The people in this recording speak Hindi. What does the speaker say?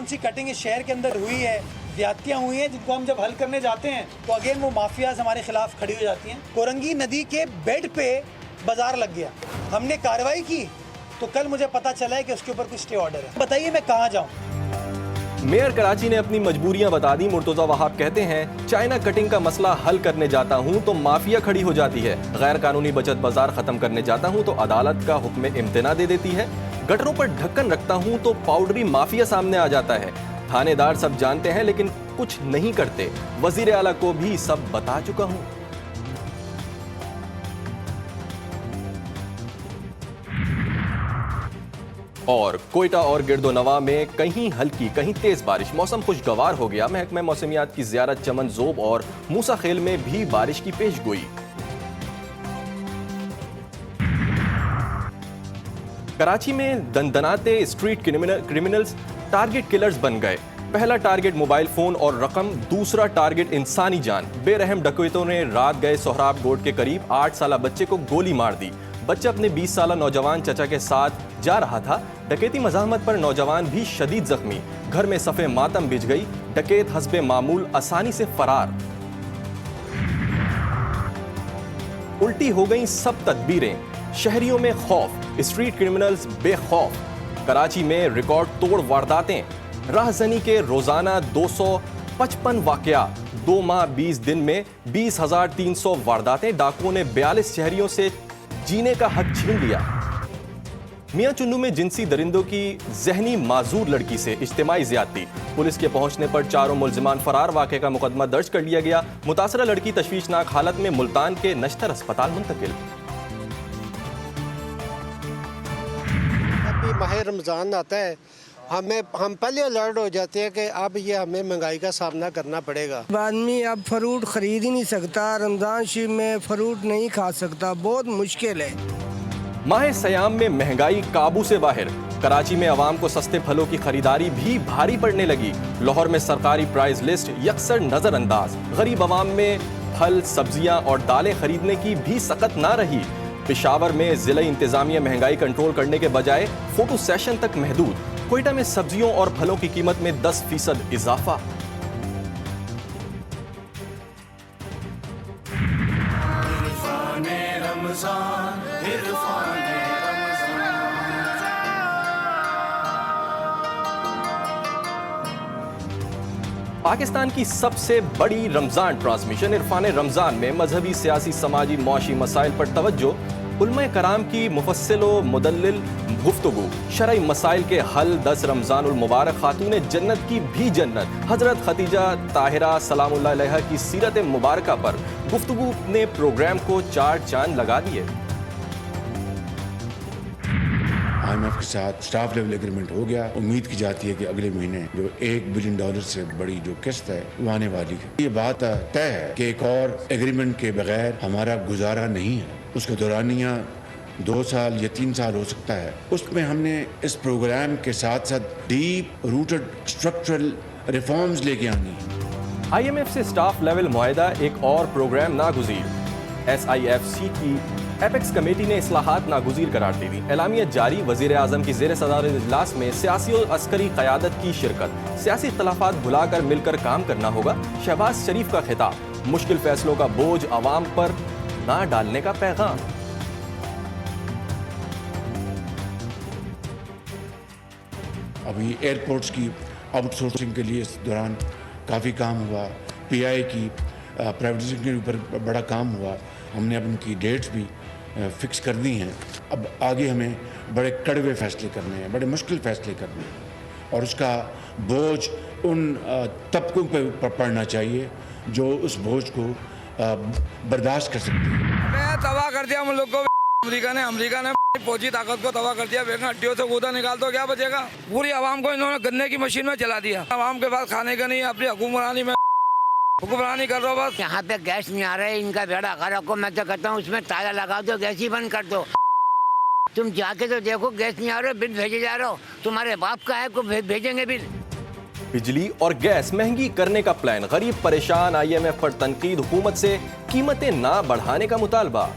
कौन सी कटिंग इस शहर के अंदर हुई है, ज्यादतियाँ हुई हैं, जिनको हम जब हल करने जाते हैं तो अगेन वो माफियाज हमारे खिलाफ खड़ी हो जाती हैं। कोरंगी नदी के बेड पे बाजार लग गया, हमने कार्रवाई की तो कल मुझे पता चला है कि उसके ऊपर कुछ स्टे ऑर्डर है। बताइए मैं कहाँ जाऊँ? मेयर कराची ने अपनी मजबूरियां बता दी। मुर्तजा वहाब कहते हैं, चाइना कटिंग का मसला हल करने जाता हूं तो माफिया खड़ी हो जाती है, गैर कानूनी बचत बाजार खत्म करने जाता हूं तो अदालत का हुक्म इम्तना दे देती है, गटरों पर ढक्कन रखता हूं तो पाउडरी माफिया सामने आ जाता है। थानेदार सब जानते हैं लेकिन कुछ नहीं करते। वजीर आला को भी सब बता चुका हूं। और कोयटा और गिरदोनवा में कहीं हल्की कहीं तेज बारिश, मौसम खुशगवार हो गया। महकमा मौसमियात की ज़ियारत चमन जोब और मूसा खेल में भी बारिश की पेशगोई। कराची में दनदनाते स्ट्रीट क्रिमिनल्स टारगेट किलर्स बन गए। पहला टारगेट मोबाइल फोन और रकम, दूसरा टारगेट इंसानी जान। बेरहम डकैतों ने रात गए सोहराब गोड के करीब 8 साला बच्चे को गोली मार दी। बच्चा अपने 20 साला नौजवान चचा के साथ जा रहा था। डकैती मज़ाहमत पर नौजवान भी शदीद जख्मी। घर में सफ़े मातम बिछ गई। डकैत हस्बे मामूल आसानी से फरार। उल्टी हो गई सब तदबीरें, शहरियों में खौफ, स्ट्रीट क्रिमिनल्स बेखौफ। कराची में रिकॉर्ड तोड़ वारदातें, राहजनी के रोजाना 255 वाकया, 2 माह 20 दिन में 20,300 वारदातें। डाकुओं ने 42 शहरियों से जीने का हक छीन लिया। मियां चुन्नू में जिनसी दरिंदों की जहनी माजूर लड़की से इज्तिमाई ज्यादती, पुलिस के पहुंचने पर चारों मुल्जिमान फरार। वाक़े का मुकदमा दर्ज कर लिया गया। मुतासरा लड़की तशवीशनाक हालत में मुल्तान के नश्तर अस्पताल मुंतकिल। अभी माह रमज़ान आता है, हम पहले अलर्ट हो जाते हैं कि अब ये हमें महंगाई का सामना करना पड़ेगा। आदमी अब फ्रूट खरीद ही नहीं सकता, रमज़ान शरीफ में फ्रूट नहीं खा सकता, बहुत मुश्किल है। माह सयाम में महंगाई काबू से बाहर। कराची में अवाम को सस्ते फलों की खरीदारी भी भारी पड़ने लगी। लाहौर में सरकारी प्राइस लिस्ट यकसर नजरअंदाज। गरीब अवाम में फल, सब्जियां और दालें खरीदने की भी सकत ना रही। पेशावर में जिला इंतजामिया महंगाई कंट्रोल करने के बजाय फोटो सेशन तक महदूद। कोयटा में सब्जियों और फलों की कीमत में 10% इजाफा। पाकिस्तान की सबसे बड़ी रमजान ट्रांसमिशन इरफान रमजान में मजहबी, सियासी, समाजी, मुआशी मसाइल पर तवज्जो। उलमा कराम की मुफस्सिल व मुदल्लिल गुफ्तगू। शरई मसाइल के हल। 10 रमजानुल मुबारक। खातून जन्नत की भी जन्नत हजरत खदीजा ताहिरा सलामुल्लाह अलैहा की सीरत मुबारका पर गुफ्तगू ने प्रोग्राम को 4 चांद लगा दिए। IMF के साथ स्टाफ लेवल एग्रीमेंट हो गया। उम्मीद की जाती है कि अगले महीने जो $1 बिलियन से बड़ी जो किस्त है वो आने वाली है। ये बात तय है कि एक और एग्रीमेंट के बगैर हमारा गुजारा नहीं है। उसका दौरानिया 2 साल या 3 साल हो सकता है। उसमें हमने इस प्रोग्राम के साथ साथ डीप रूटेड स्ट्रक्चरल रिफॉर्म्स लेके आनी है। IMF से स्टाफ लेवल मुआहदा, एक और प्रोग्राम नागुज़ीर। SIFC की एपेक्स कमेटी ने इस्लाहात नागुज़ीर करार दे दी। एलामिया जारी। वज़ीर आज़म की ज़ेर सदारत इजलास में सियासी और अस्करी क़यादत की शिरकत। सियासी इख्तलाफात भुलाकर मिलकर काम करना होगा। शहबाज शरीफ का खिताब। मुश्किल फैसलों का बोझ आवाम पर ना डालने का पैगाम। अभी एयरपोर्ट्स की आउटसोर्सिंग के लिए इस दौरान काफ़ी काम हुआ। PI की प्राइवेटाइजेशन के ऊपर बड़ा काम हुआ। हमने अब उनकी डेट्स भी फिक्स कर दी हैं। अब आगे हमें बड़े कड़वे फैसले करने हैं, बड़े मुश्किल फैसले करने हैं और उसका बोझ उन तबकों पर पड़ना चाहिए जो उस बोझ को बर्दाश्त कर सकते हैं। तबाह कर दिया हम लोग को अमेरिका ने फौजी ताकत को तबाह कर दिया। बेटा हड्डियों से कूदा निकाल तो क्या बचेगा। पूरी आवाम को इन्होंने गन्ने की मशीन में चला दिया। आवाम के पास खाने का नहीं, अपनी हुक्मरानी में हुक्मरानी कर दो बस। यहाँ पे गैस नहीं आ रहा है, इनका बेड़ा खराब को मैं तो कहता हूँ उसमें ताला लगा दो, गैस ही बंद कर दो। तुम जाके तो देखो गैस नहीं आ रहा, बिल भेजे जा रहे हो, तुम्हारे बाप का है को भेजेंगे बिल। बिजली और गैस महंगी करने का प्लान, गरीब परेशान। IMF पर तनकीद, हुकूमत से कीमतें ना बढ़ाने का मुतालबा।